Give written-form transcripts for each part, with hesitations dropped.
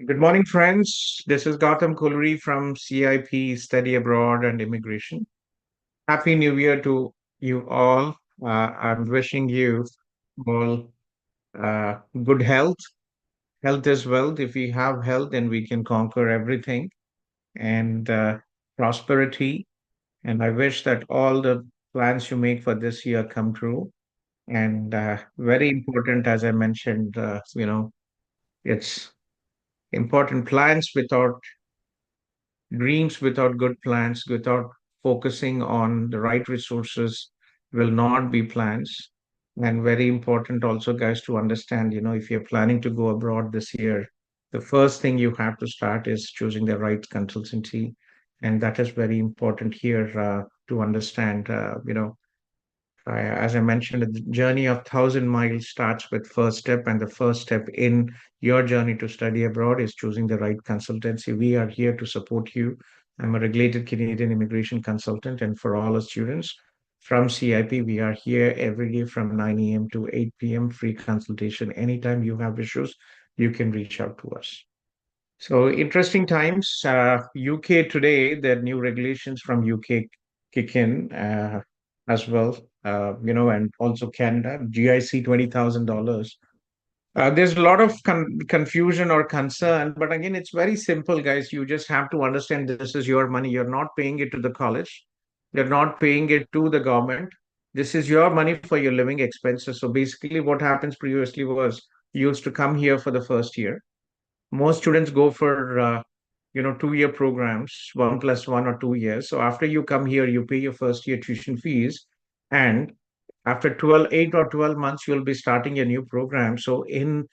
Good morning, friends. This is Gautham Kolluri from CIP Study Abroad and Immigration. Happy New Year to you all. I'm wishing you all good health. Health is wealth. If we have health, then we can conquer everything and prosperity. And I wish that all the plans you make for this year come true. And very important, as I mentioned, it's important plans without dreams without good plans, without focusing on the right resources, will not be plans. And very important also, guys, to understand, if you're planning to go abroad this year, the first thing you have to start is choosing the right consultancy. And that is very important here to understand, as I mentioned, the journey of 1,000 miles starts with first step, and the first step in your journey to study abroad is choosing the right consultancy. We are here to support you. I'm a regulated Canadian immigration consultant, and for all our students from CIP, we are here every day from 9 a.m. to 8 p.m. Free consultation. Anytime you have issues, you can reach out to us. So interesting times. UK today, the new regulations from UK kick in as well. And also Canada, GIC $20,000. There's a lot of confusion or concern, but again, it's very simple, guys. You just have to understand this is your money. You're not paying it to the college. You're not paying it to the government. This is your money for your living expenses. So basically, what happens previously was you used to come here for the first year. Most students go for 2-year programs, 1 plus 1 or 2 years. So after you come here, you pay your first year tuition fees, and after 8 or 12 months, you'll be starting a new program. So in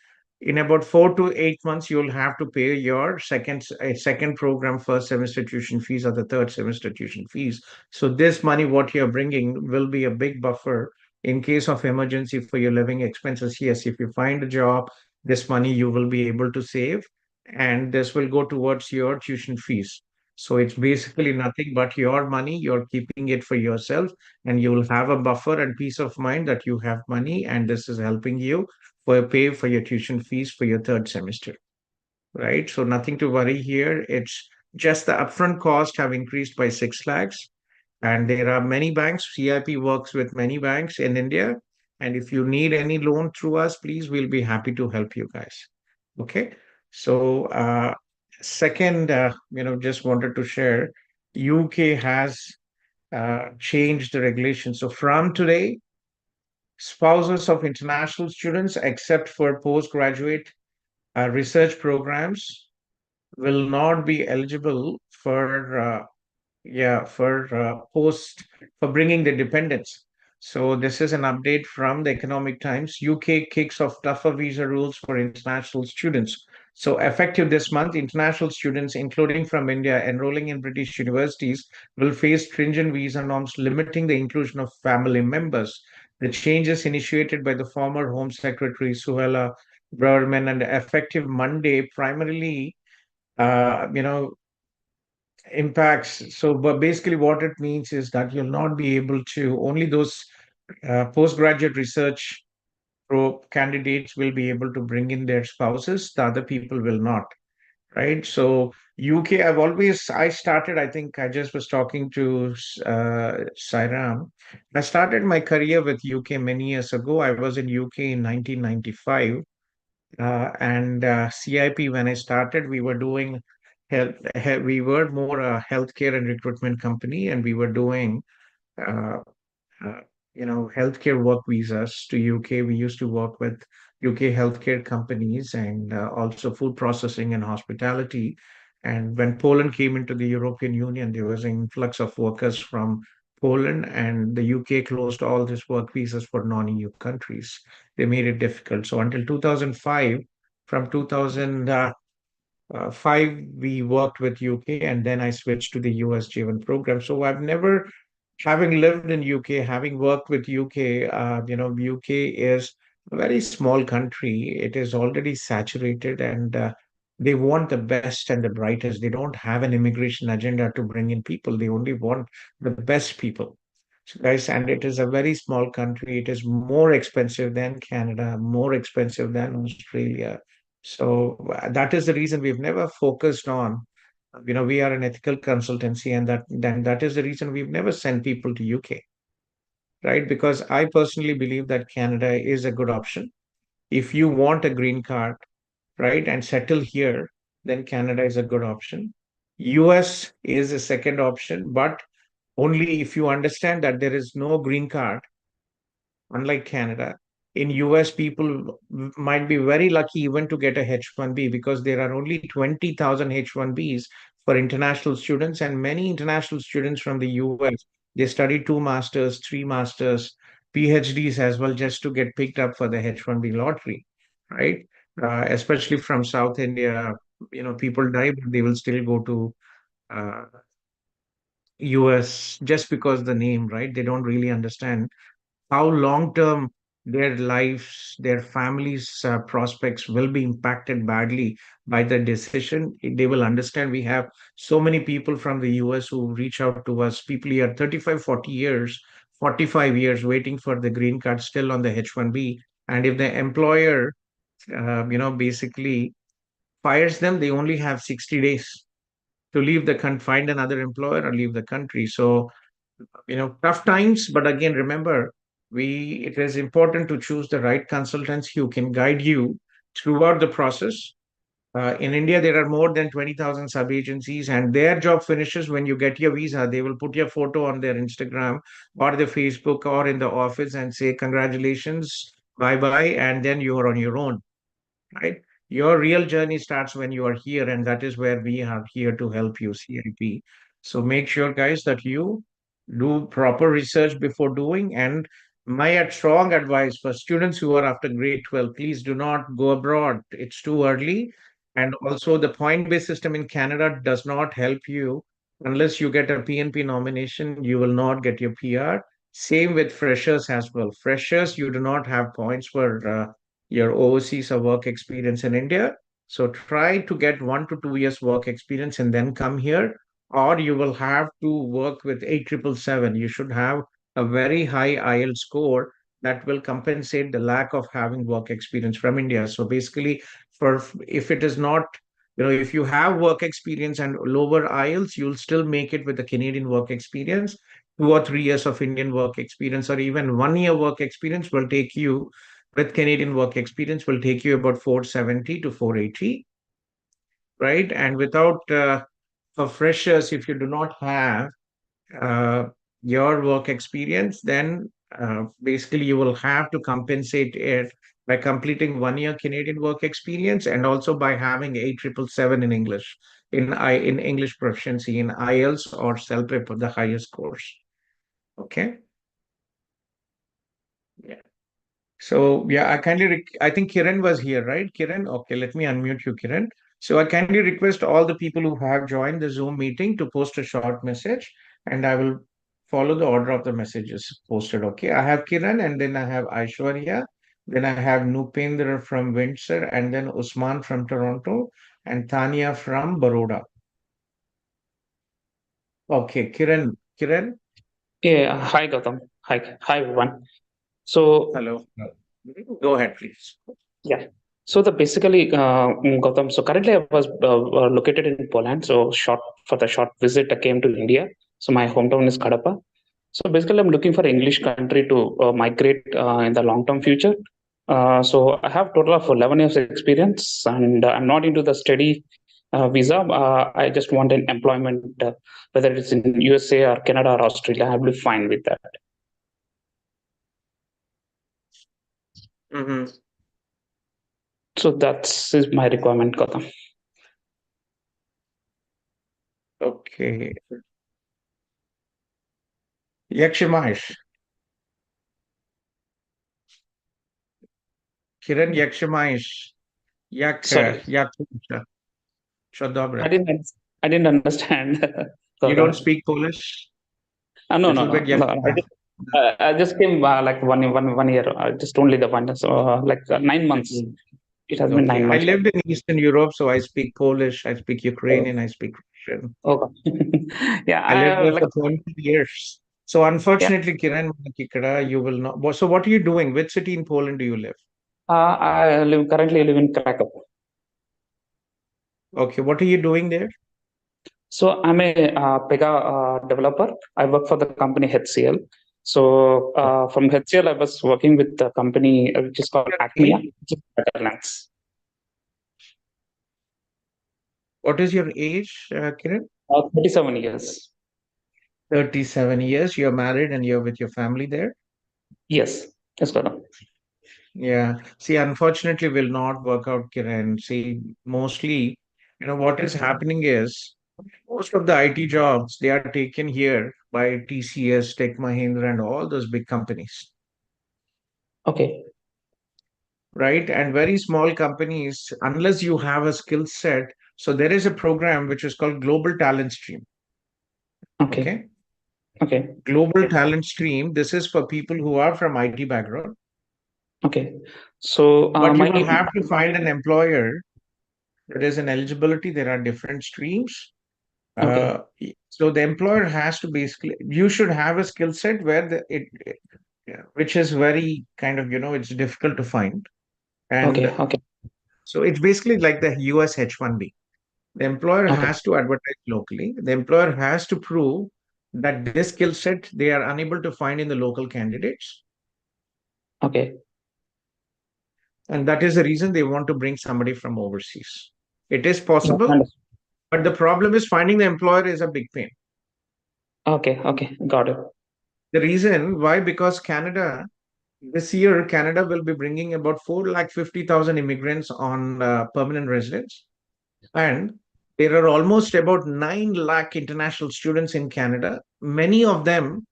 about 4 to 8 months, you'll have to pay your second program first semester tuition fees or the third semester tuition fees. So this money, what you're bringing, will be a big buffer in case of emergency for your living expenses. Yes, if you find a job, this money you will be able to save, and this will go towards your tuition fees. So it's basically nothing but your money. You're keeping it for yourself, and you will have a buffer and peace of mind that you have money, and this is helping you for pay for your tuition fees for your third semester, right? So nothing to worry here. It's just the upfront cost have increased by 6 lakhs, and there are many banks. CIP works with many banks in India, and if you need any loan through us, please, we'll be happy to help you guys. Okay. So second, just wanted to share, UK has changed the regulation. So from today, spouses of international students, except for postgraduate research programs, will not be eligible for post for bringing the dependents. So this is an update from the Economic Times. UK kicks off tougher visa rules for international students. So effective this month, international students, including from India, enrolling in British universities, will face stringent visa norms limiting the inclusion of family members. The changes initiated by the former Home Secretary Suella Braverman and effective Monday primarily uh, you know impacts. So, but basically, what it means is that you'll not be able to, only those postgraduate research candidates will be able to bring in their spouses, the other people will not, right? So, UK, I started, I think I just was talking to Sairam. I started my career with UK many years ago. I was in UK in 1995. And CIP, when I started, we were doing we were more a healthcare and recruitment company, and we were doing uh, uh, healthcare work visas to UK. We used to work with UK healthcare companies and also food processing and hospitality. And when Poland came into the European Union, there was an influx of workers from Poland, and the UK closed all these work visas for non-EU countries. They made it difficult. So until 2005, from 2005, we worked with UK, and then I switched to the US J1 program. So I've never, having lived in UK, having worked with UK, UK is a very small country. It is already saturated, and they want the best and the brightest. They don't have an immigration agenda to bring in people. They only want the best people. So guys, and it is a very small country. It is more expensive than Canada, more expensive than Australia. So that is the reason we've never focused on, we are an ethical consultancy, and that is the reason we've never sent people to UK, right? Because I personally believe that Canada is a good option. If you want a green card, right, and settle here, then Canada is a good option. US is a second option, but only if you understand that there is no green card, unlike Canada. In US, people might be very lucky even to get a H-1B because there are only 20,000 H-1Bs for international students, and many international students from the US, they study two masters, three masters, PhDs as well, just to get picked up for the H-1B lottery, right? Especially from South India, people die, but they will still go to uh, US just because the name, right? They don't really understand how long term their lives, their families' prospects will be impacted badly by the decision. They will understand we have so many people from the US who reach out to us, people here 35, 40 years, 45 years waiting for the green card still on the H-1B. And if the employer, basically fires them, they only have 60 days to leave the country, find another employer or leave the country. So tough times, but again, remember, we it is important to choose the right consultants who can guide you throughout the process. In India, there are more than 20,000 sub agencies, and their job finishes when you get your visa. They will put your photo on their Instagram or their Facebook or in the office and say, Congratulations, bye bye. And then you are on your own, right? Your real journey starts when you are here, and that is where we are here to help you, CIP. So make sure, guys, that you do proper research before doing. And my strong advice for students who are after grade 12, please do not go abroad. It's too early. And also, the point-based system in Canada does not help you unless you get a PNP nomination. You will not get your PR. Same with freshers as well. Freshers, you do not have points for your overseas or work experience in India. So try to get 1 to 2 years work experience and then come here, or you will have to work with 8777. You should have a very high IELTS score that will compensate the lack of having work experience from India. So basically, for if it is not, if you have work experience and lower IELTS, you'll still make it with the Canadian work experience. 2 or 3 years of Indian work experience, or even 1 year work experience, will take you with Canadian work experience will take you about 470 to 480, right? And without for freshers, if you do not have uh, your work experience, then basically you will have to compensate it by completing 1 year Canadian work experience and also by having 8777 in English, in English proficiency in IELTS or CELPIP, the highest course. Okay. So yeah, I think Kiran was here, right? Kiran, okay, let me unmute you, Kiran. So I kindly request all the people who have joined the Zoom meeting to post a short message, and I will follow the order of the messages posted. Okay, I have Kiran, and then I have Aishwarya, then I have Nupendra from Windsor, and then Usman from Toronto, and Tanya from Baroda. Okay, Kiran, Yeah, hi Gautham. Hi everyone. So hello. Go ahead, please. yeah, so the basically Gautham. So currently I was located in Poland. So for the short visit, I came to India. So my hometown is Kadapa. So basically, I'm looking for English country to migrate in the long term future. So I have total of 11 years experience, and I'm not into the study visa. I just want an employment, whether it's in USA or Canada or Australia. I'll be fine with that. Hmm. So that's is my requirement, Gautam. Okay, Yakshimash. Kiran Yakshimash. Sorry, Jak, co I dobre. didn't. I didn't understand, You don't Gautam. speak Polish? No, no, Little bit no, no. Yakshimash. I just came like one year. Just only the one. So like 9 months. Little- It has been Okay, nine I months. lived in Eastern Europe, so I speak Polish, I speak Oh, Ukrainian, I speak Russian. okay. Yeah, I lived I there like. for 20 years. So Yeah, unfortunately, Kiran Kikada, you will not. So what are you doing? Which city in Poland do you live? I live currently live in Krakow. Okay, what are you doing there? So I'm a Pega developer. I work for the company HCL. So from HCL, I was working with the company which is called Your Acmea, age? which is Netherlands. What is your age, Kiran? 37 years. 37 years. You're married and you're with your family there? Yes, yes, Gautam. Yeah. See, unfortunately, will not work out, Kiran. See, mostly, what is happening is most of the IT jobs, they are taken here by TCS, Tech Mahindra, and all those big companies, Okay, right? And very small companies, unless you have a skill set. So there is a program which is called Global Talent Stream. okay, Okay. okay, Global Talent Stream. This is for people who are from IT background, okay. So but you my will have to find an employer. There is an eligibility. There are different streams. okay, So the employer has to basically, you should have a skill set where yeah, which is very kind of, it's difficult to find. okay, And okay, so it's basically like the US H1B. The employer okay, has to advertise locally. The employer has to prove that this skill set they are unable to find in the local candidates. okay. And that is the reason they want to bring somebody from overseas. It is Yeah, possible, understood. but the problem is finding the employer is a big pain. Okay, okay, got it. The reason why, because Canada, this year, Canada will be bringing about 450,000 immigrants on permanent residence. And there are almost about 9 lakh international students in Canada. Many of them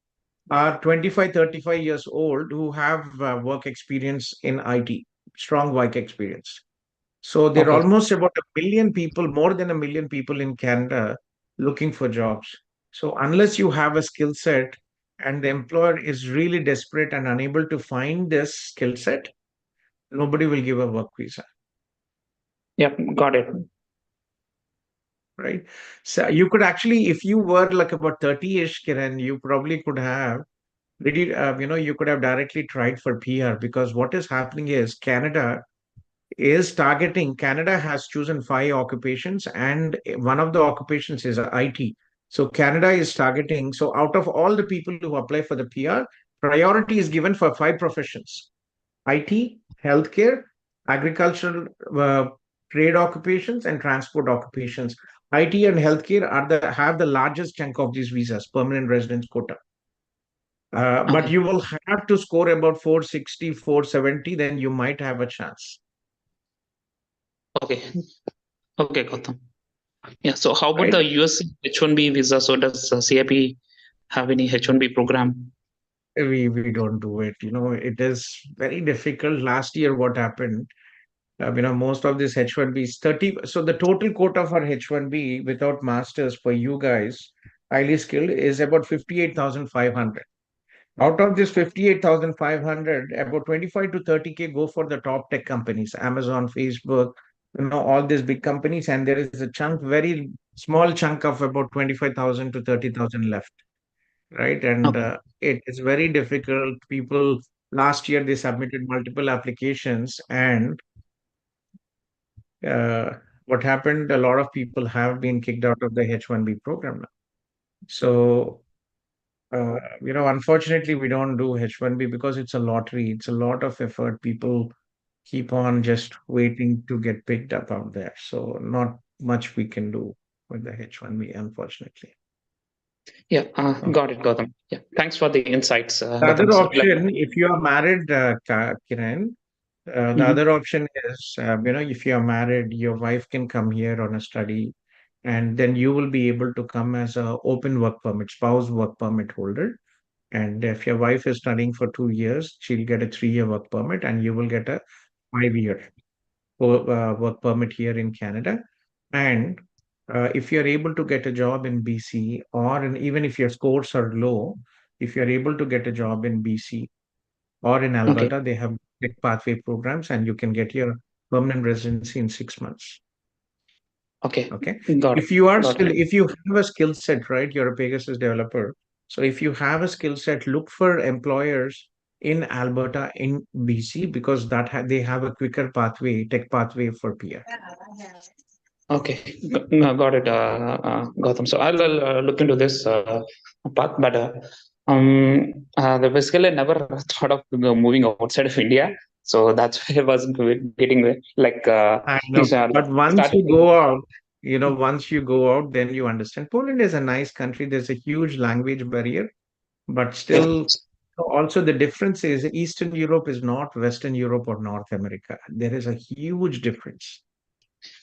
are 25, 35 years old who have work experience in IT, strong work experience. So there are Okay, almost about a million people, more than a million people in Canada looking for jobs. So unless you have a skill set and the employer is really desperate and unable to find this skill set, nobody will give a work visa, yeah, got it. right? So you could actually, if you were like about 30-ish, Kiran, you probably could have you could have directly tried for PR, because what is happening is Canada has chosen 5 occupations, and one of the occupations is IT. So Canada is targeting, so out of all the people who apply for the PR, priority is given for 5 professions: IT, healthcare, agricultural, trade occupations, and transport occupations. IT and healthcare have the largest chunk of these visas, permanent residence quota. But Okay, you will have to score about 460, 470, then you might have a chance, okay, okay, Gautam. Yeah. So how about right? the US H1B visa? So does CIP have any H1B program? We don't do it. It is very difficult. Last year, what happened? Most of this H1B is 30. So the total quota for H1B without masters for you guys, highly skilled, is about 58,500. Out of this 58,500, about 25 to 30K go for the top tech companies, Amazon, Facebook, all these big companies. And there is a chunk, very small chunk of about 25,000 to 30,000 left, right? And Okay, it is very difficult. People, last year, they submitted multiple applications, and uh, what happened? A lot of people have been kicked out of the H1B program now. So, unfortunately, we don't do H1B because it's a lottery. It's a lot of effort. People keep on just waiting to get picked up out there. So, not much we can do with the H1B, unfortunately. yeah, Okay. got it, Gautam. Yeah, thanks for the insights, The Gautam. other So, like, option, if you are married, Kiran, the mhm, other option is, if you are married, your wife can come here on a study, and then you will be able to come as a open work permit, spouse work permit holder. And if your wife is studying for 2 years, she'll get a 3-year work permit, and you will get a 5-year work permit here in Canada. And if you're able to get a job in BC, even if your scores are low, if you're able to get a job in BC or in okay, Alberta, they have tech pathway programs, and you can get your permanent residency in 6 months. okay, Okay. got it, got it. If you have a skill set, right, you're a Pegasus developer. So if you have a skill set, look for employers in Alberta, in BC, because they have a quicker pathway, tech pathway for PR. Okay, no, got it, Gautam. So I'll look into this path, but basically I never thought of moving outside of India. So that's why I was getting like I know. like But once starting. you go out, once you go out, then you understand. Poland is a nice country. There's a huge language barrier, but Yeah, still, also the difference is Eastern Europe is not Western Europe or North America. There is a huge difference.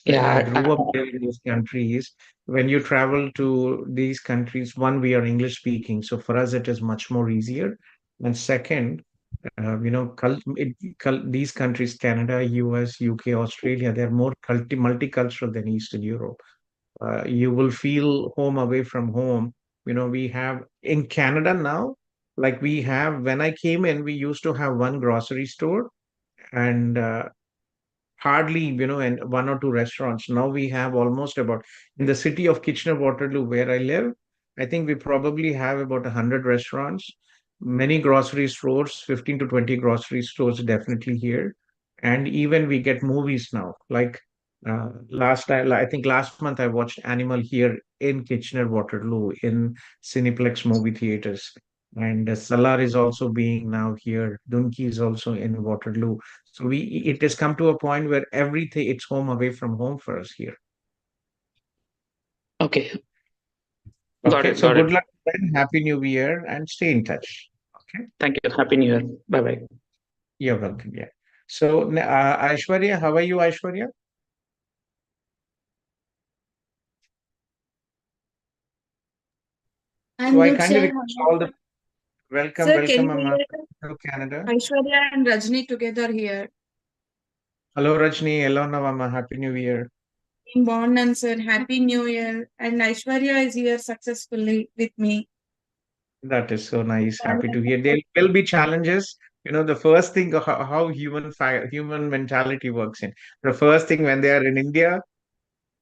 Right? I yeah, grew up there in these countries. When you travel to these countries, one, we are English speaking, so for us it is much more easier. And second, these countries, Canada, US, UK, Australia, they're more multicultural than Eastern Europe. You will feel home away from home. We have in Canada now, like we have, when I came in, we used to have one grocery store and hardly, and one or two restaurants. Now we have almost about, in the city of Kitchener Waterloo, where I live, I think we probably have about 100 restaurants, many grocery stores, 15 to 20 grocery stores definitely here. And even we get movies now. Like last time, I think last month I watched Animal here in Kitchener Waterloo in Cineplex movie theaters. And Salar is also being now here. Dunki is also in Waterloo. So it has come to a point where everything it's home away from home for us here. okay, got Okay, it, so got it. good luck then. Happy New Year and stay in touch. Okay, Thank you. Happy New Year. Bye bye. you're welcome. Yeah. So Aishwarya, how are you, Aishwarya? So I'm I good, kindly sir. request all the welcome, Sir, can welcome, you Amma, hear to Canada. Aishwarya and Rajni together here? Hello, Rajni. Hello, Navama. Happy New Year. In Bonnan, sir. Happy New Year. And Aishwarya is here successfully with me. That is so nice. Happy to hear. There will be challenges. The first thing how human mentality works in. The first thing when they are in India,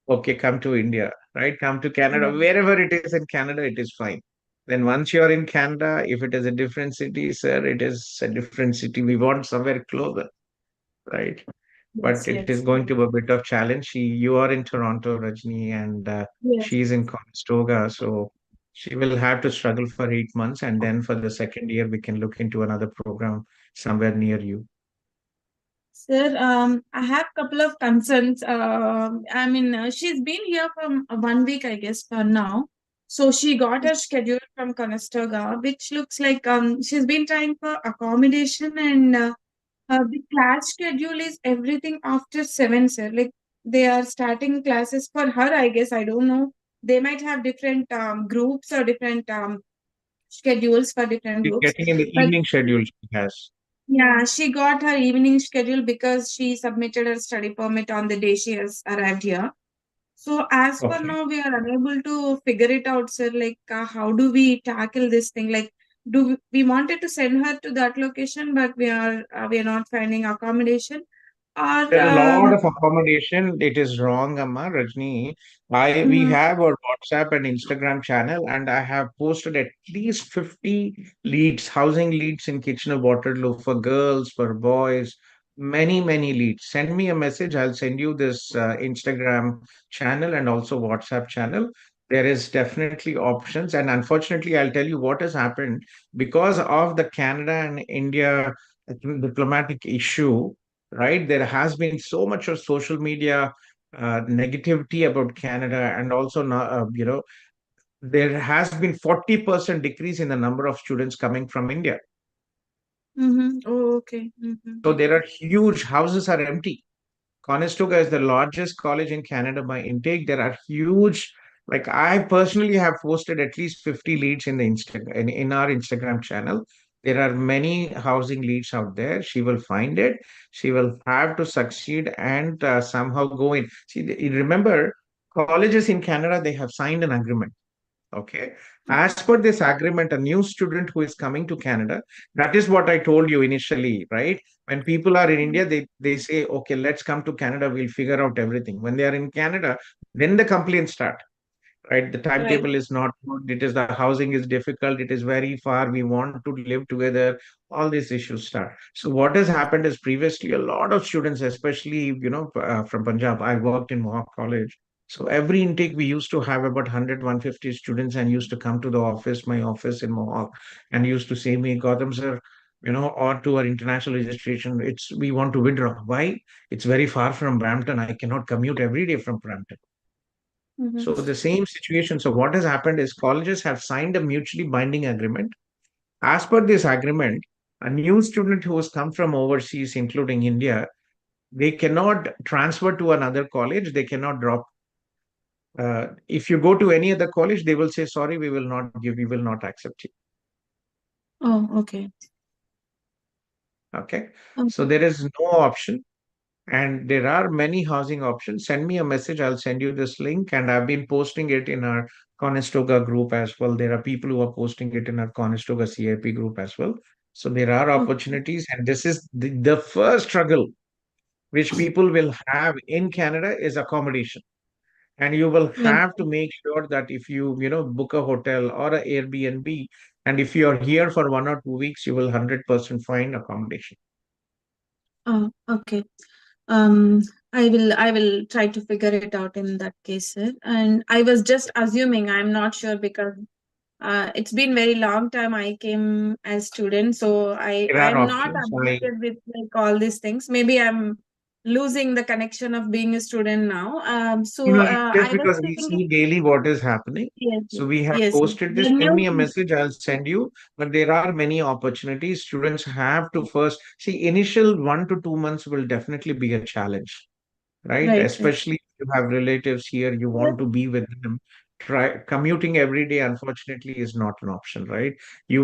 okay, come to India, right? Come to Canada, wherever it is in Canada, it is fine. Then once you're in Canada, if it is a different city, sir, it is a different city. We want somewhere closer, right? But Yes, it is yes. going to be a bit of challenge. You are in Toronto, Rajni, and Yes. she's in Conestoga, so she will have to struggle for 8 months, and then for the second year, we can look into another program somewhere near you. Sir, I have couple of concerns. She's been here from 1 week, I guess, for now. So she got her schedule from Conestoga, which looks like she's been trying for accommodation and the class schedule is everything after 7, sir. Like they are starting classes for her, I guess. I don't know. They might have different groups or different schedules for different She's groups. getting in the But evening schedule she has. yeah, she got her evening schedule because she submitted her study permit on the day she has arrived here. So as for Okay. now, we are unable to figure it out, sir. Like, how do we tackle this thing? Like, we wanted to send her to that location, but we are not finding accommodation. Or There are a lot of accommodation. It is wrong, Amma, Rajni. We mhm, have our WhatsApp and Instagram channel, and I have posted at least 50 leads, housing leads in Kitchener Waterloo for girls, for boys, many, many leads. Send me a message. I'll send you this Instagram channel and also WhatsApp channel. There is definitely options. And unfortunately, I'll tell you what has happened because of the Canada and India diplomatic issue, right? There has been so much of social media negativity about Canada, and also now, there has been 40% decrease in the number of students coming from India. mhm. Oh, okay. Mhm. So there are huge houses are empty. Conestoga is the largest college in Canada by intake. There are huge, like I personally have posted at least 50 leads in the in our Instagram channel. There are many housing leads out there. She will find it. She will have to succeed and somehow go in. See, remember, colleges in Canada, they have signed an agreement. Okay. As per this agreement, a new student who is coming to Canada, that is what I told you initially, right? When people are in India, they say, okay, let's come to Canada, we'll figure out everything. When they are in Canada, then the complaints start, right? The Right. timetable is not good, it is the housing is difficult, it is very far, we want to live together, all these issues start. So what has happened is previously a lot of students, especially, from Punjab, I worked in Mohawk College. So every intake we used to have about 100, 150 students and used to come to the office, my office in Mohawk, and used to say me, Gautam sir, or to our international registration, we want to withdraw. Why? It's very far from Brampton. I cannot commute every day from Brampton. Mhm. So the same situation. So what has happened is colleges have signed a mutually binding agreement. As per this agreement, a new student who has come from overseas, including India, they cannot transfer to another college. They cannot drop. If you go to any other college, they will say, sorry, we will not accept you. Oh, okay. Okay. So Okay. there is no option. And there are many housing options. Send me a message. I'll send you this link. And I've been posting it in our Conestoga group as well. There are people who are posting it in our Conestoga CIP group as well. So there are Okay. opportunities. And this is the first struggle which people will have in Canada is accommodation. And you will Well, have to make sure that if you book a hotel or a Airbnb, and if you're here for 1 or 2 weeks, you will 100% find accommodation. oh, okay. Um, I will try to figure it out in that case, sir. And I was just assuming, I'm not sure because it's been very long time I came as student, so There are I'm not options. updated with like all these things. Maybe I'm losing the connection of being a student now. So It's just I was because we thinking, see daily what is happening. yes, So we have yes, yes. posted The this. Send me a new, message, I'll send you. But there are many opportunities. Students have to first see initial 1 to 2 months will definitely be a challenge, right? right, right. Especially if you have relatives here, you Yes. want to be with them. Try commuting every day, unfortunately, is not an option, right? You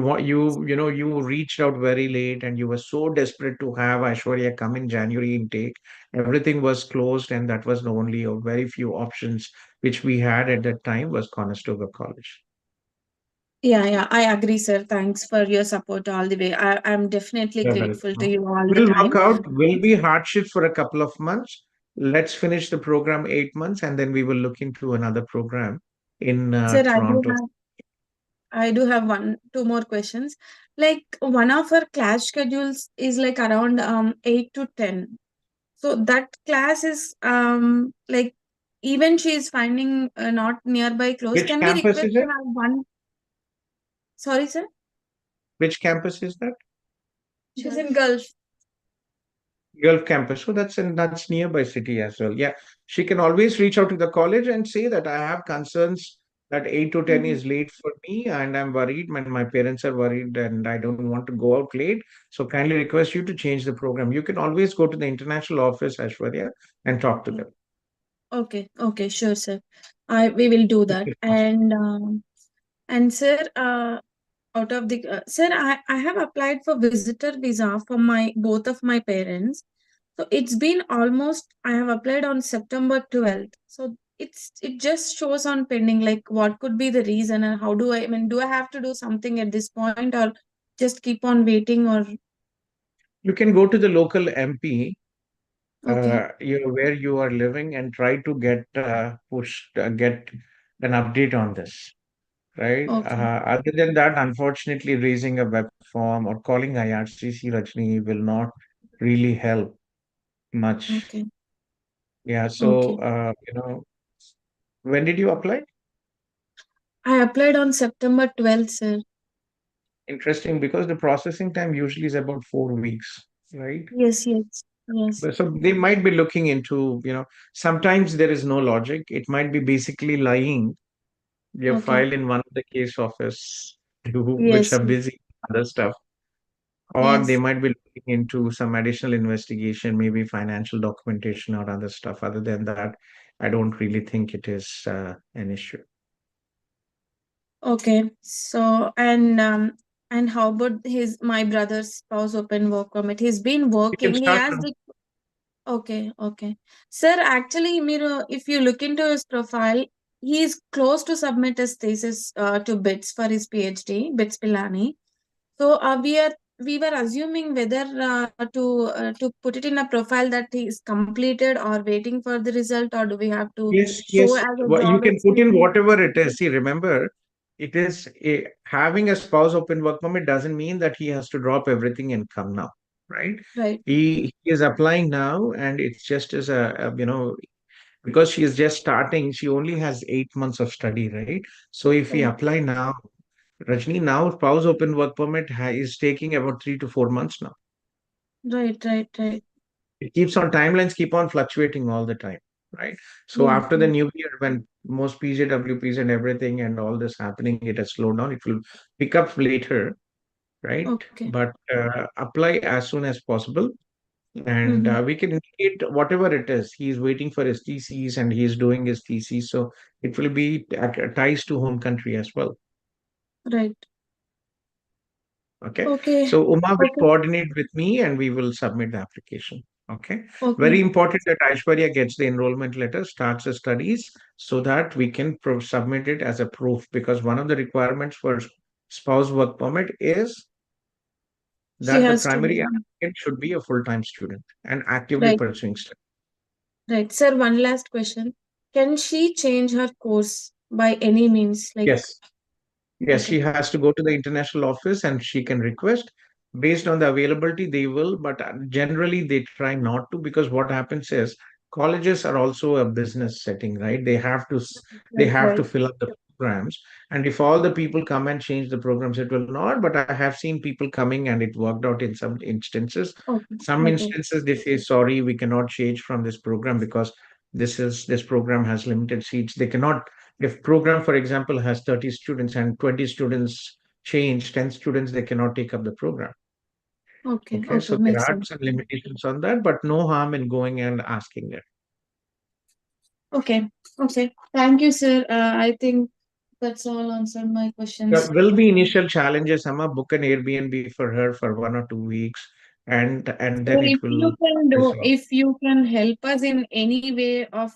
reached out very late and you were so desperate to have Aishwarya come in January intake. Everything was closed, and that was the only or very few options which we had at that time was Conestoga College. Yeah, yeah, I agree, sir. Thanks for your support all the way. I'm definitely Yeah, grateful to welcome. you all the Will work time. out, will be hardship for a couple of months. Let's finish the program 8 months and then we will look into another program in Sir, Toronto. I do have two more questions. Like one of our class schedules is like around 8 to 10. So that class is like even she is finding not nearby close. Which Can we campus request is to it? have one? Sorry, sir. Which campus is that? She's in Gulf. Gulf campus. So that's nearby city as well. Yeah, she can always reach out to the college and say that I have concerns that 8 to 10 Mhm. is late for me and I'm worried. My parents are worried and I don't want to go out late. So kindly request you to change the program. You can always go to the international office, Ashwarya, and talk to them. Okay, okay, sure, sir. I we will do If that. it's possible. And sir, out of the sir, I have applied for visitor visa for my both of my parents. So it's been almost, I have applied on September 12th. So it just shows on pending. Like what could be the reason and how do I mean, do I have to do something at this point or just keep on waiting or You can go to the local MP, okay, where you are living and try to get an update on this. Right? okay, Other than that, unfortunately, raising a web form or calling IRCC Rajni will not really help much. okay, Yeah. So, okay. when did you apply? I applied on September 12th, sir. Interesting, because the processing time usually is about 4 weeks, right? Yes, yes, yes. So they might be looking into, sometimes there is no logic. It might be basically lying. Your Okay. file in one of the case office, which Yes, are yes, busy other stuff. Or they yes. might be looking into some additional investigation, maybe financial documentation or other stuff. Other than that, I don't really think it is an issue. Okay. So and how about his my brother's spouse open work permit? He's been You can working. He start has from the okay, okay. Sir, actually, Miro, if you look into his profile, he is close to submit his thesis to BITS for his PhD, BITS Pilani. So we were assuming whether to put it in a profile that he is completed or waiting for the result, or do we have to yes, show yes. as a You job can put in experience? whatever it is. See, remember, having a spouse open work permit doesn't mean that he has to drop everything and come now, right? Right. He is applying now, and it's just as because she is just starting. She only has 8 months of study, right? So if we Right, apply now, Rajni, now spouse open work permit is taking about 3 to 4 months now. right. It keeps on timelines keep on fluctuating all the time, right? So Yeah, after the yeah. new year, when most PJWPs and everything and all this happening, it has slowed down. It will pick up later, right? Okay. But apply as soon as possible, and Mm-hmm. we can indicate whatever it is. He's waiting for his thesis and he's doing his thesis, so it will be ties to home country as well. Right. Okay. Okay. So Uma will Okay. coordinate with me and we will submit the application. Okay. Very Okay. important that Aishwarya gets the enrollment letter, starts the studies so that we can submit it as a proof, because one of the requirements for spouse work permit is She that the has to primary be. applicant should be a full-time student and actively Right. pursuing study. Right. Sir, one last question. Can she change her course by any means? Like, Yes. Yes, she okay. has to go to the international office and she can request based on the availability, they will, but generally they try not to, because what happens is colleges are also a business setting, right? They Right, have to right. fill up the programs. And if all the people come and change the programs, it will not. But I have seen people coming and it worked out in some instances. Okay. Some Okay. instances they say, sorry, we cannot change from this program because this program has limited seats. They cannot, if program, for example, has 30 students and 20 students change, 10 students, they cannot take up the program. Okay. Okay, Okay. so there Makes are sense. some limitations on that, but no harm in going and asking them. Okay. Okay. Thank you, sir. I think that's all answered my questions. There will be initial challenges. Amma, book an Airbnb for her for 1 or 2 weeks, and So then it if you will can do, resolve. if you can help us in any way of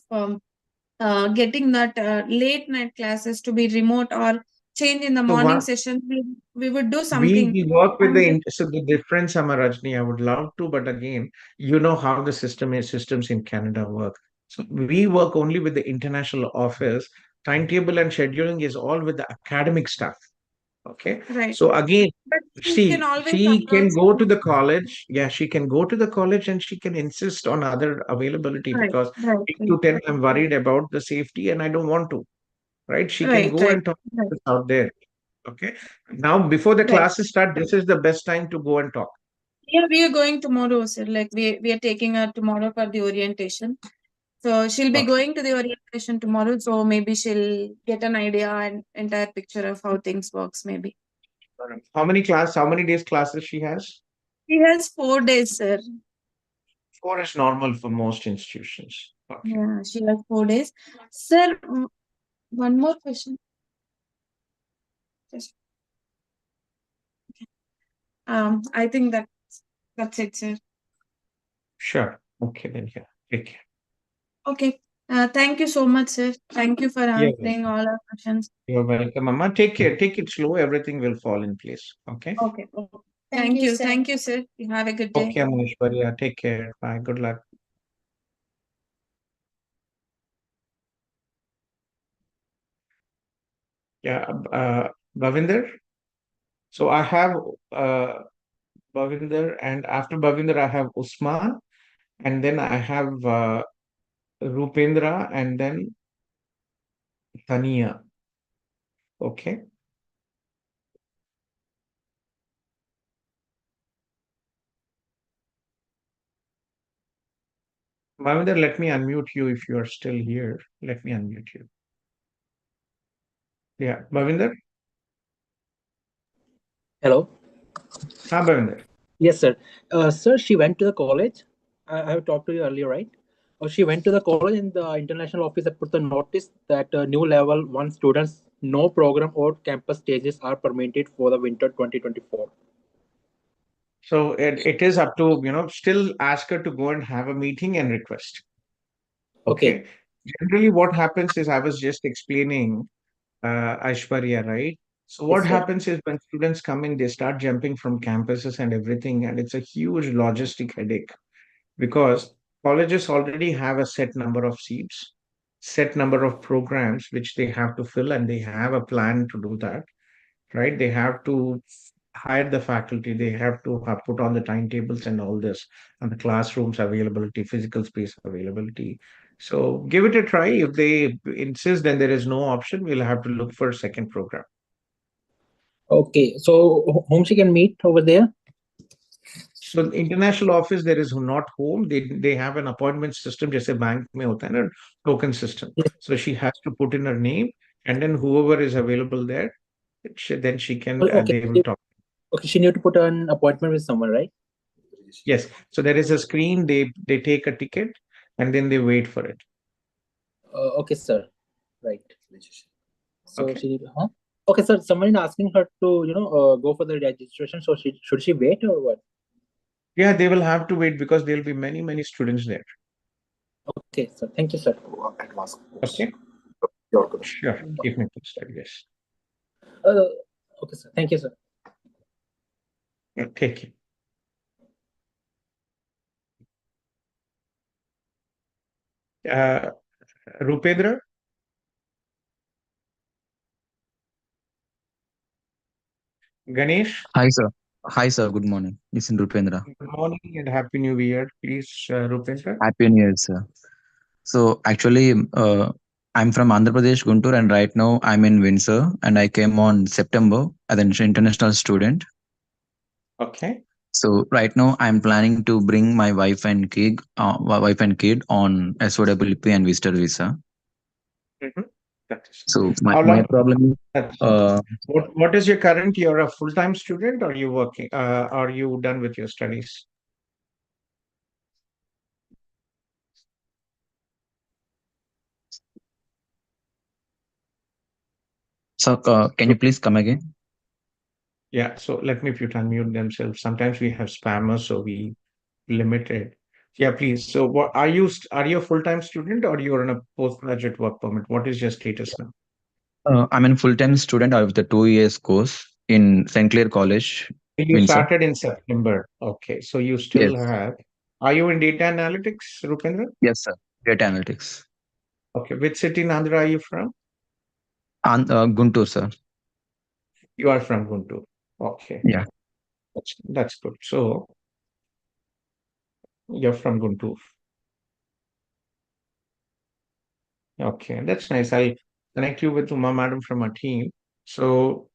getting that late night classes to be remote or change in the So morning one session, we would do we something. we work with I'm the just so the difference, Amarajni, I would love to, but again, you know how the systems in Canada work. So we work only with the international office. Timetable and scheduling is all with the academic staff. Okay. right. So again, But she can see, always she can approach go to me. the college. Yeah, she can go to the college and she can insist on other availability, Right, because right, 8 to 10, I'm worried about the safety and I don't want to. Right. She can right, go right, and talk right, out there. Okay. Now, before the right. classes start, this is the best time to go and talk. Yeah, we are going tomorrow, sir. Like we are taking her tomorrow for the orientation. So she'll be Okay. going to the orientation tomorrow. So maybe she'll get an idea and entire picture of how things works. Maybe How many days classes she has? she has 4 days, sir. 4 is normal for most institutions. Okay. Yeah, she has 4 days, sir. One more question. Just I think that's it, sir. Sure. Okay, then yeah. Take care. Okay. Thank you so much, sir. Thank you for You're answering welcome. all our questions. You're welcome, Mama. Take care. Take it slow. Everything will fall in place. Okay. Okay. Okay. Thank you. Thank you, sir. You have a good day. Okay, Amrishwarya. Take care. Bye. Good luck. Yeah. Bhavinder. So I have uh, Bhavinder, and after Bhavinder, I have Usman, and then I have Rupendra, and then Tania. Okay. Bhavinder, let me unmute you if you are still here. Let me unmute you. Yeah. Bhavinder. Hello. Ah, Bhavinder. Yes, sir. Sir, she went to the college. I have talked to you earlier, right? She went to the college and the international officer put the notice that new level one students, no program or campus stages are permitted for the winter 2024. So it is up to, still ask her to go and have a meeting and request. Okay. Okay. Generally, what happens is I was just explaining, Aishwarya, right? So Yes, what sir. happens is when students come in, they start jumping from campuses and everything, and it's a huge logistic headache, because colleges already have a set number of seats, set number of programs which they have to fill, and they have a plan to do that, right? They have to hire the faculty, they have to have put on the timetables and all this, and the classrooms availability, physical space availability. So give it a try. If they insist, then there is no option. We'll have to look for a second program. Okay, so whom she can meet over there? So the international office, there is not home. They have an appointment system, जैसे bank में होता है ना, token system. So she has to put in her name, and then whoever is available there, then she can Okay, they will talk. okay, she need to put an appointment with someone, right? Yes. So there is a screen. They take a ticket, and then they wait for it. Okay, sir. Right. So Okay. she, huh? Okay, sir. Someone is asking her to, go for the registration. So should she wait or what? Yeah, they will have to wait because there will be many students there. Okay, sir. Thank you, sir. Okay. Sure. Keep me posted. Yes. Okay, sir. Thank you, sir. Yeah, take it. Rupendra, Ganesh, Hi, sir. Hi, sir. Good morning. This is Rupendra. good morning and Happy New Year. Please, Rupendra. Happy New Year, sir. So, actually, I'm from Andhra Pradesh, Guntur, and right now I'm in Windsor, and I came on September as an international student. Okay. So, right now I'm planning to bring my wife and kid on SOWP and visitor visa. Mhm. That is. So, How my long? problem is, That's, uh, what is your current? You're a full-time student, or you working? Are you done with your studies? so can you please come again? Yeah. So let me put unmute themselves. Sometimes we have spammers, so we limit it. Yeah, please. So what are you? Are you a full-time student, or you're on a postgraduate work permit? What is your status now? I'm a full-time student of the 2 years course in St. Clair College, You Windsor. started in September. Okay. So you still Yes. have. Are you in data analytics, Rupendra? Yes, sir. Data analytics. Okay. Which city in Andhra are you from? And Guntur, sir. You are from Guntur. Okay. Yeah. That's good. So you're from Guntur. Okay, that's nice. I'll connect you with Uma madam from our team. So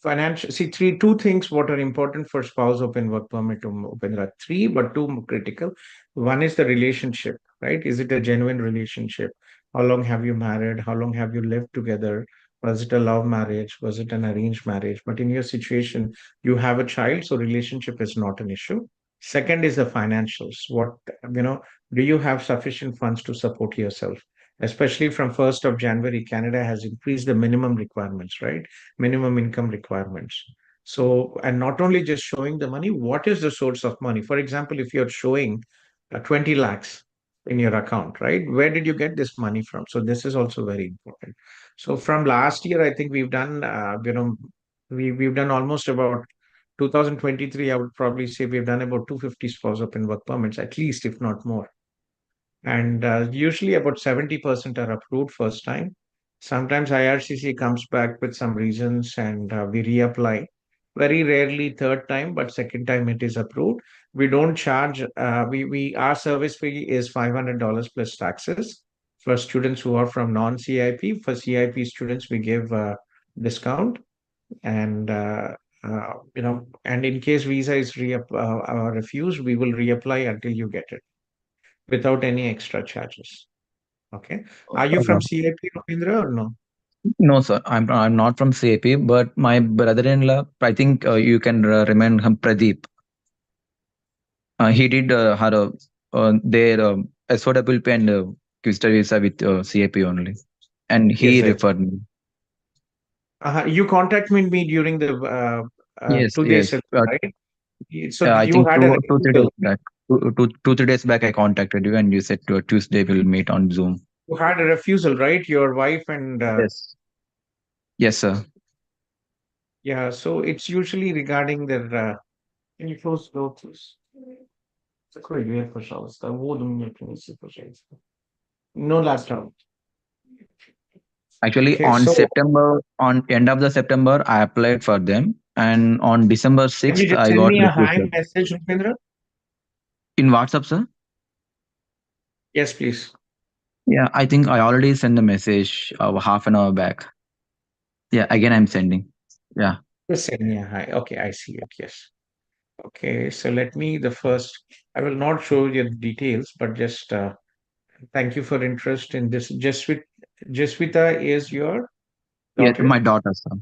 financial, see, two things what are important for spouse open work permit open are three, but two more critical. One is the relationship, right? Is it a genuine relationship? How long have you married? How long have you lived together? Was it a love marriage? Was it an arranged marriage? But in your situation, you have a child, so relationship is not an issue. Second is the financials. What, you know, do you have sufficient funds to support yourself? Especially from 1st of January, Canada has increased the minimum requirements, right? Minimum income requirements. So, and not only just showing the money, what is the source of money? For example, if you're showing 20 lakhs in your account, right? Where did you get this money from? So this is also very important. So from last year, I think we've done, we've done almost about 2023. I would probably say we've done about 250 spouse open work permits, at least, if not more. And usually about 70% are approved first time. Sometimes IRCC comes back with some reasons and we reapply. Very rarely third time, but second time it is approved. We don't charge, we our service fee is $500 plus taxes for students who are from non-CIP. For CIP students, we give discount and and in case visa is refused, we will reapply until you get it without any extra charges. Okay. Are you Uh, from CIP, Ravindra, or no? no, sir. I'm not from CAP, but my brother-in-law, I think you can remember him, Pradeep. He did her their SOWP and visitor visa with CAP only, and he Yes, I. referred me. You contact me during the Yes, 2 days, yes. right? So I you think had a two 3 days refusal. back. 3 days back, I contacted you, and you said Tuesday we'll meet on Zoom. You had a refusal, right? Your wife and Yes. Yes, sir. yeah. So it's usually regarding their. Can you close the door, please? Закрой дверь, пожалуйста. Воду мне принеси, пожалуйста. No laptop. Actually, Okay, so on end of the September, I applied for them, and on December can you 6th, just I send got me a hi refusal. message, Rupendra? In WhatsApp, sir. Yes, please. Yeah, I think I already sent the message half an hour back. Yeah, again I'm sending. Yeah. Ksenia, hi. Okay, I see it. Yes. Okay, so let me the first. I will not show you the details, but just thank you for interest in this. Jaswita is your Yeah, daughter. my daughter, sir.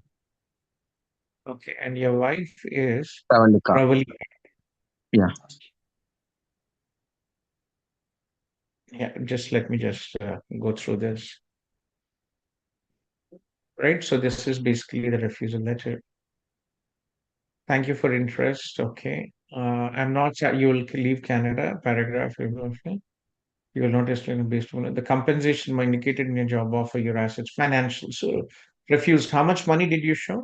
Okay, and your wife is Pravalika. Pravali. Yeah. Yeah, just let me just go through this. Right, so this is basically the refusal letter. Thank you for interest. Okay, I'm not. You will leave Canada. Paragraph. You will not explain based on the compensation indicated in your job offer, your assets, financial. So refused. How much money did you show?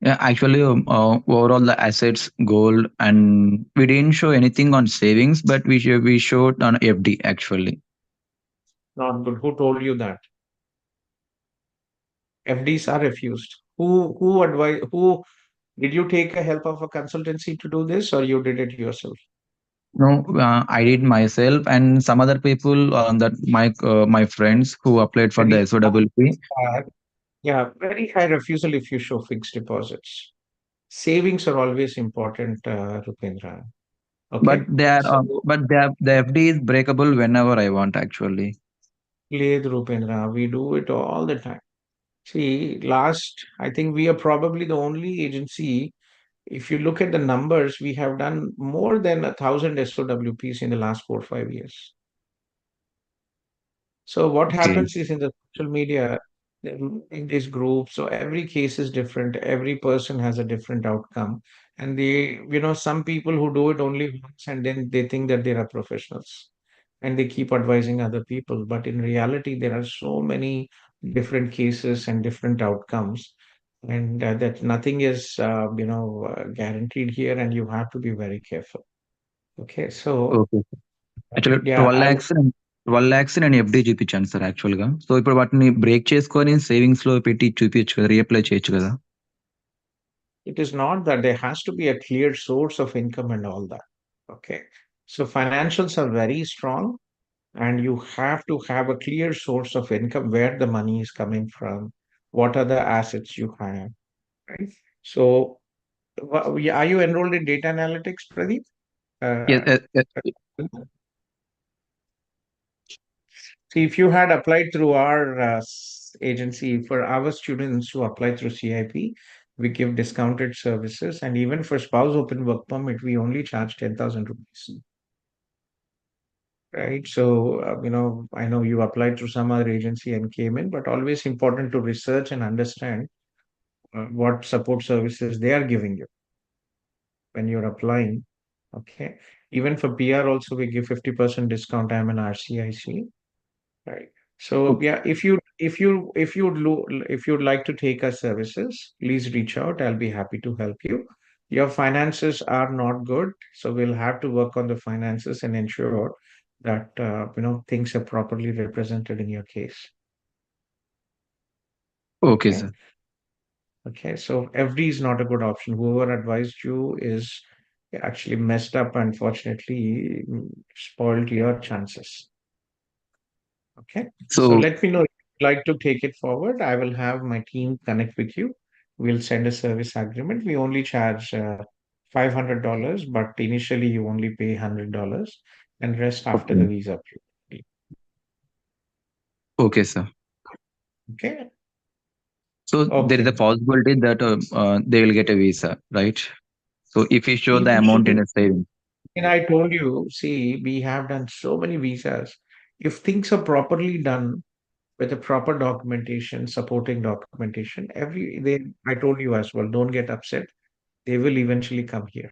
Yeah, actually, overall the assets, gold, and we didn't show anything on savings, but we showed on FD actually. Not good. Who told you that? FDs are refused. Who advise? Who did you take a help of a consultancy to do this, or you did it yourself? No, I did myself and some other people that my friends who applied for the Very SOWP. yeah, very high refusal if you show fixed deposits. Savings are always important, Rupendra. But Okay, they are, so the FD is breakable whenever I want actually. play the Rupendra. We do it all the time. See, I think we are probably the only agency. If you look at the numbers, we have done more than 1,000 SOWPs in the last 4 or 5 years. So what Okay. happens is in the social media, in these groups, so every case is different. Every person has a different outcome. And some people who do it only once and then they think that they are professionals and they keep advising other people. But in reality, there are so many different cases and different outcomes. And that nothing is, guaranteed here, and you have to be very careful. Okay, so Okay. Actually yeah, 12 lakhs and 12 lakhs నేను FD చూపించాను sir యాక్చువల్గా. So ఇప్పుడు వాటిని break చేసుకొని savings లో పెట్టి చూపించచ్చు కదా, reapply చేయొచ్చు కదా. it is not that there has to be a clear source of income and all that. Okay. So financials are very strong, and you have to have a clear source of income where the money is coming from, what are the assets you have, right? So, are you enrolled in data analytics, Pradeep? Yes, Uh, See, if you had applied through our agency for our students who apply through CIP, we give discounted services, and even for spouse open work permit, we only charge 10,000 rupees. Right. So, I know you applied through some other agency and came in, but always important to research and understand what support services they are giving you when you're applying. Okay. Even for PR also, we give 50% discount. I'm an RCIC. Right. So yeah, if you'd like to take our services, please reach out. I'll be happy to help you. Your finances are not good, so we'll have to work on the finances and ensure that things are properly represented in your case. Okay Okay. Sir. Okay. So FD is not a good option. Whoever advised you is actually messed up, unfortunately, spoiled your chances. Okay. So So let me know if you'd like to take it forward. I will have my team connect with you. We'll send a service agreement. We only charge $500, but initially you only pay $100 and rest after okay. the visa period. Okay sir. Okay. So there is a Okay. possibility that they will get a visa, right? So if you show the People amount should, in a saving. and I told you, see, we have done so many visas. If things are properly done with the proper documentation, supporting documentation, I told you as well, don't get upset. They will eventually come here,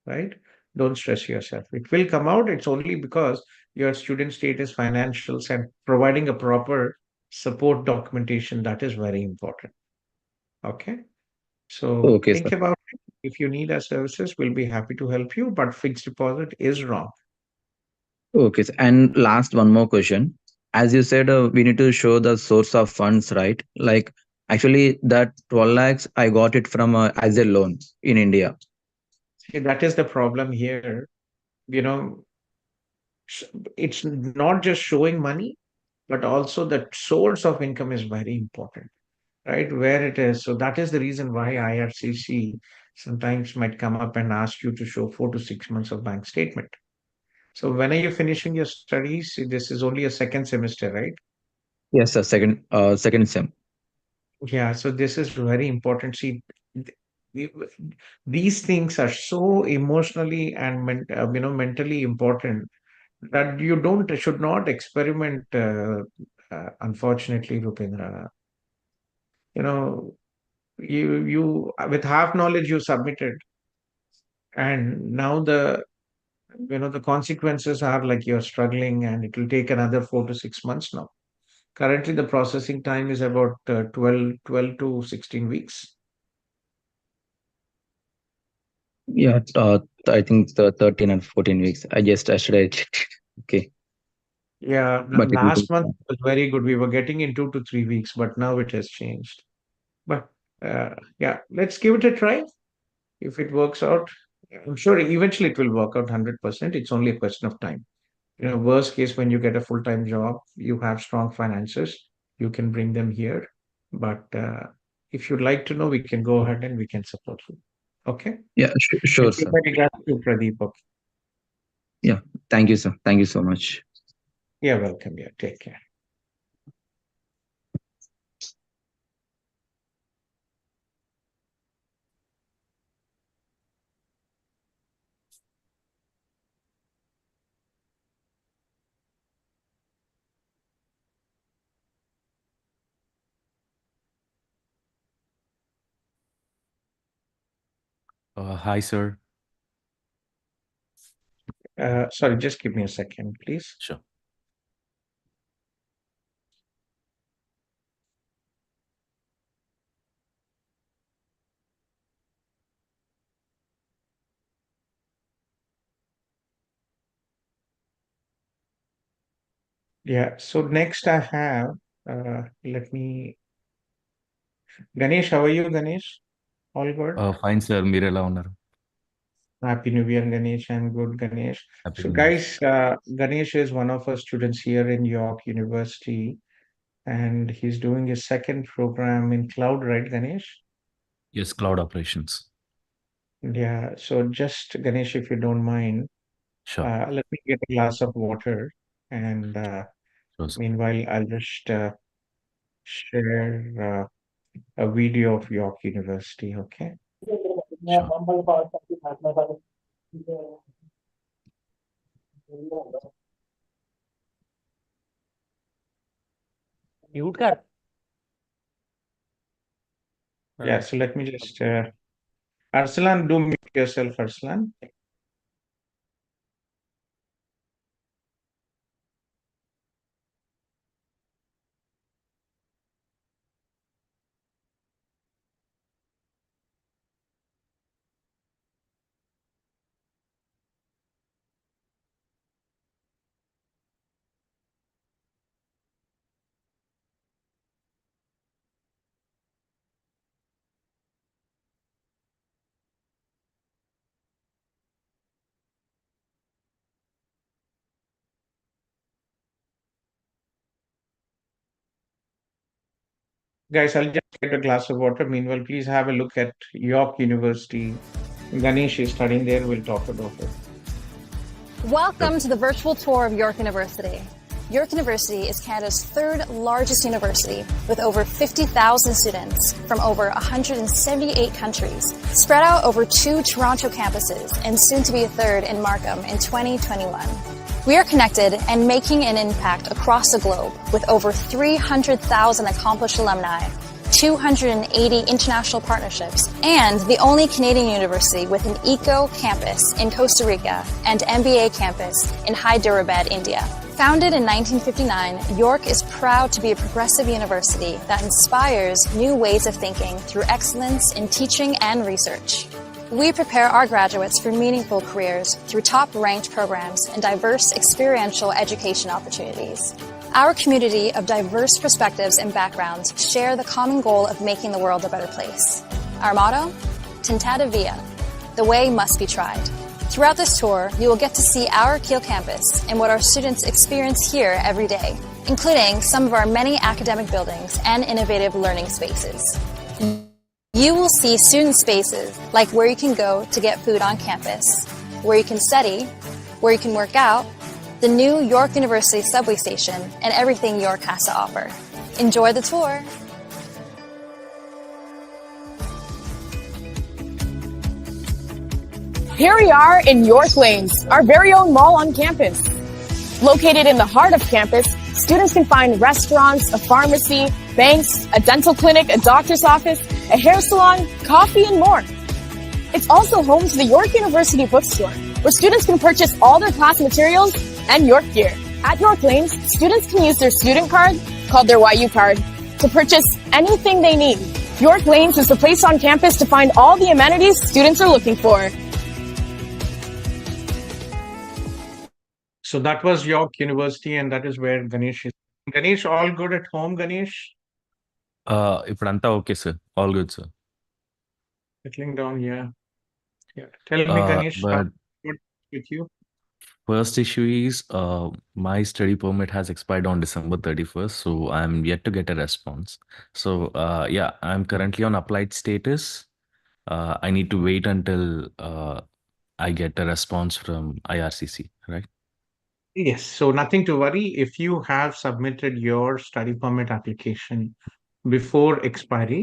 right? Don't stress yourself. It will come out. It's only because your student status, financials, and providing a proper support documentation that is very important. Okay. So Okay sir. think about it. If you need our services, we'll be happy to help you, but fixed deposit is wrong. Okay sir. And last one more question. As you said, we need to show the source of funds, right? Like actually that 12 lakhs I got it from as a loan in India. See, that is the problem here. You know, It's not just showing money, but also the source of income is very important, right? Where it is. So that is the reason why IRCC sometimes might come up and ask you to show 4 to 6 months of bank statement. So when are you finishing your studies? This is only a second semester, right? Yes, sir. Second sem. Yeah, so this is very important. See, th- these things are so emotionally and mentally important that you don't should not experiment. Unfortunately, Rupendra, you know, you with half knowledge you submitted, and now the consequences are like you're struggling, and it will take another 4 to 6 months now. Currently, the processing time is about 12 to 16 weeks. Yeah, I think the 13 and 14 weeks. I just yesterday checked it. Okay, Yeah, but it will last take month time. was very good. We were getting in 2 to 3 weeks, but now it has changed. But yeah, let's give it a try. If it works out, I'm sure eventually it will work out 100%. It's only a question of time. Worst case, when you get a full-time job, you have strong finances, you can bring them here. But if you'd like to know, we can go ahead and we can support you. Okay? Yeah, sure, Thank you sir. very much, Pradeep. Okay. Yeah, thank you, sir. Thank you so much. You're welcome. Yeah, take care. Hi, sir. Sorry, just give me a second, please. Sure. Yeah, so next I have, let me, Ganesh, how are you, Ganesh? All good? Fine, sir. మీరు ఎలా ఉన్నారు? Happy New Year, Ganesh. I'm good, Ganesh. Happy So, New Year. guys, Ganesh is one of our students here in York University, and he's doing his second program in cloud, right, Ganesh? Yes, cloud operations. Yeah, so just Ganesh, if you don't mind, Sure. let me get a glass of water, and Sure, sir. meanwhile, I'll just share a video of York University, okay? Sure. Mute कर Yeah, so let me just, Arslan, do mute yourself, Arslan. Guys, I'll just get a glass of water. Meanwhile, please have a look at York University. Ganesh is studying there. We'll talk about it. Welcome to the virtual tour of York University. York University is Canada's third largest university with over 50,000 students from over 178 countries, spread out over 2 Toronto campuses and soon to be a third in Markham in 2021. We are connected and making an impact across the globe with over 300,000 accomplished alumni, 280 international partnerships, and the only Canadian university with an eco campus in Costa Rica and MBA campus in Hyderabad, India. Founded in 1959, York is proud to be a progressive university that inspires new ways of thinking through excellence in teaching and research. We prepare our graduates for meaningful careers through top-ranked programs and diverse experiential education opportunities. Our community of diverse perspectives and backgrounds share the common goal of making the world a better place. Our motto? Tentata Via. The way must be tried. Throughout this tour, you will get to see our Kiel campus and what our students experience here every day, including some of our many academic buildings and innovative learning spaces. You will see student spaces like where you can go to get food on campus, where you can study, where you can work out, the new York University subway station, and everything York has to offer. Enjoy the tour! Here we are in York Lanes, our very own mall on campus. Located in the heart of campus, students can find restaurants, a pharmacy, banks, a dental clinic, a doctor's office, a hair salon, coffee, and more. It's also home to the York University bookstore, where students can purchase all their class materials and York gear. At York Lanes, students can use their student card, called their YU card, to purchase anything they need. York Lanes is the place on campus to find all the amenities students are looking for. So that was York University, and that is where Ganesh is. Ganesh, all good at home, Ganesh? ఇప్పుడంతా okay sir all good sir Settling down, yeah. Tell me, Ganesh, but what with you? first issue is my study permit has expired on December 31st, so I'm yet to get a response. So yeah, I'm currently on applied status. I need to wait until I get a response from IRCC, right? Yes, so nothing to worry. If you have submitted your study permit application before expiry,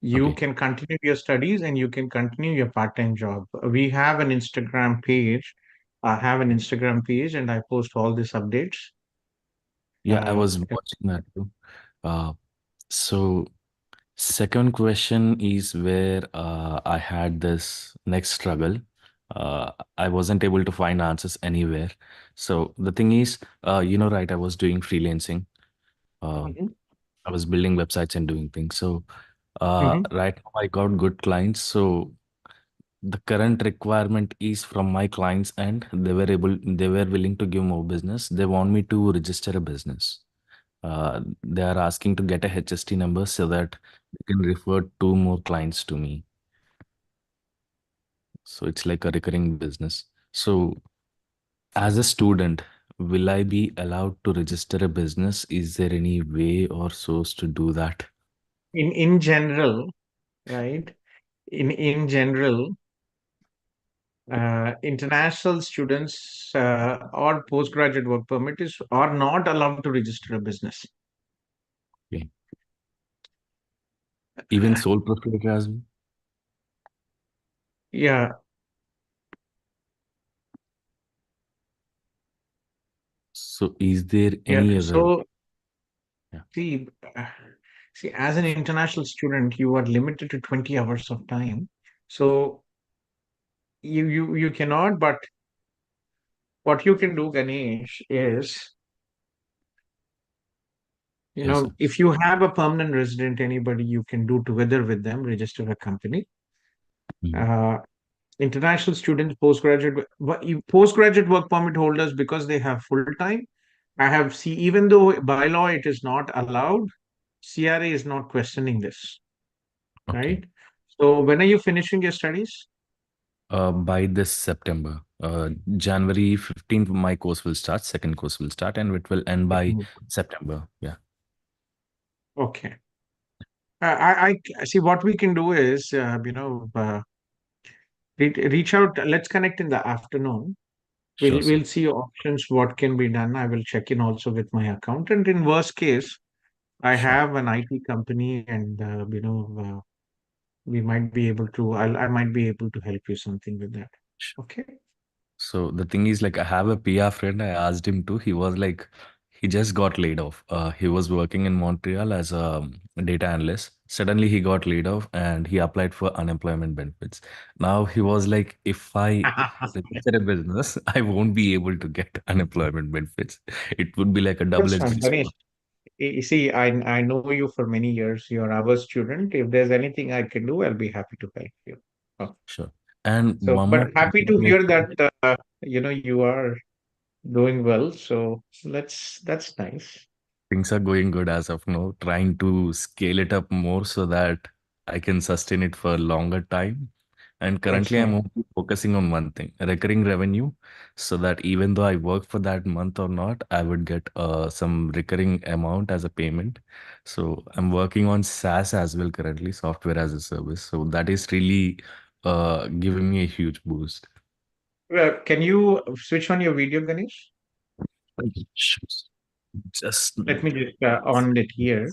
you Okay. can continue your studies and you can continue your part-time job. We have an Instagram page. I have an Instagram page and I post all these updates. Yeah, I was Yeah. watching that too. So second question is where I had this next struggle. I wasn't able to find answers anywhere. So the thing is, right, I was doing freelancing. Mhm. I was building websites and doing things. So Mhm. right now I got good clients. So the current requirement is from my clients and they were willing to give more business. They want me to register a business. They are asking to get a HST number so that they can refer two more clients to me. So it's like a recurring business. So as a student, will I be allowed to register a business? Is there any way or source to do that? In general, right? In general, international students or postgraduate work permit are not allowed to register a business. Okay. Even sole proprietor as well? Yeah. So is there Yeah. any other? So Yeah. see, as an international student, you are limited to 20 hours of time. So you cannot, but what you can do, Ganesh, is Yes, sir. if you have a permanent resident, anybody you can do together with them, register a company. Mhm. International students, postgraduate work permit holders, because they have full time. I have even though by law it is not allowed, CRA is not questioning this, Okay. right? So when are you finishing your studies? By this September, January 15th, my course will start, second course will start, and it will end by September. Yeah. Okay. I see what we can do is, reach out. Let's connect in the afternoon. Sure, sir. We'll see options, what can be done. I will check in also with my accountant. In worst case, I Sure. have an IT company, and we might be able to. I might be able to help you something with that. Sure. Okay. So the thing is, like, I have a PR friend. I asked him to. He was like, he just got laid off. He was working in Montreal as a data analyst. Suddenly, he got laid off, and he applied for unemployment benefits. Now he was like, if I register a business, I won't be able to get unemployment benefits. It would be like a That's fine, double-edged Ganesh. sword. You see, I know you for many years. You're our student. If there's anything I can do, I'll be happy to help you. Oh, Sure. And so, one but more happy thing, to like, hear that you are doing well. So that's nice. things are going good as of now, trying to scale it up more so that I can sustain it for a longer time. And currently, I'm Excellent. only focusing on one thing, recurring revenue, so that even though I work for that month or not, I would get some recurring amount as a payment. So I'm working on SaaS as well currently, software as a service. So that is really giving me a huge boost. Can you switch on your video, Ganesh? Just Let me just on it here.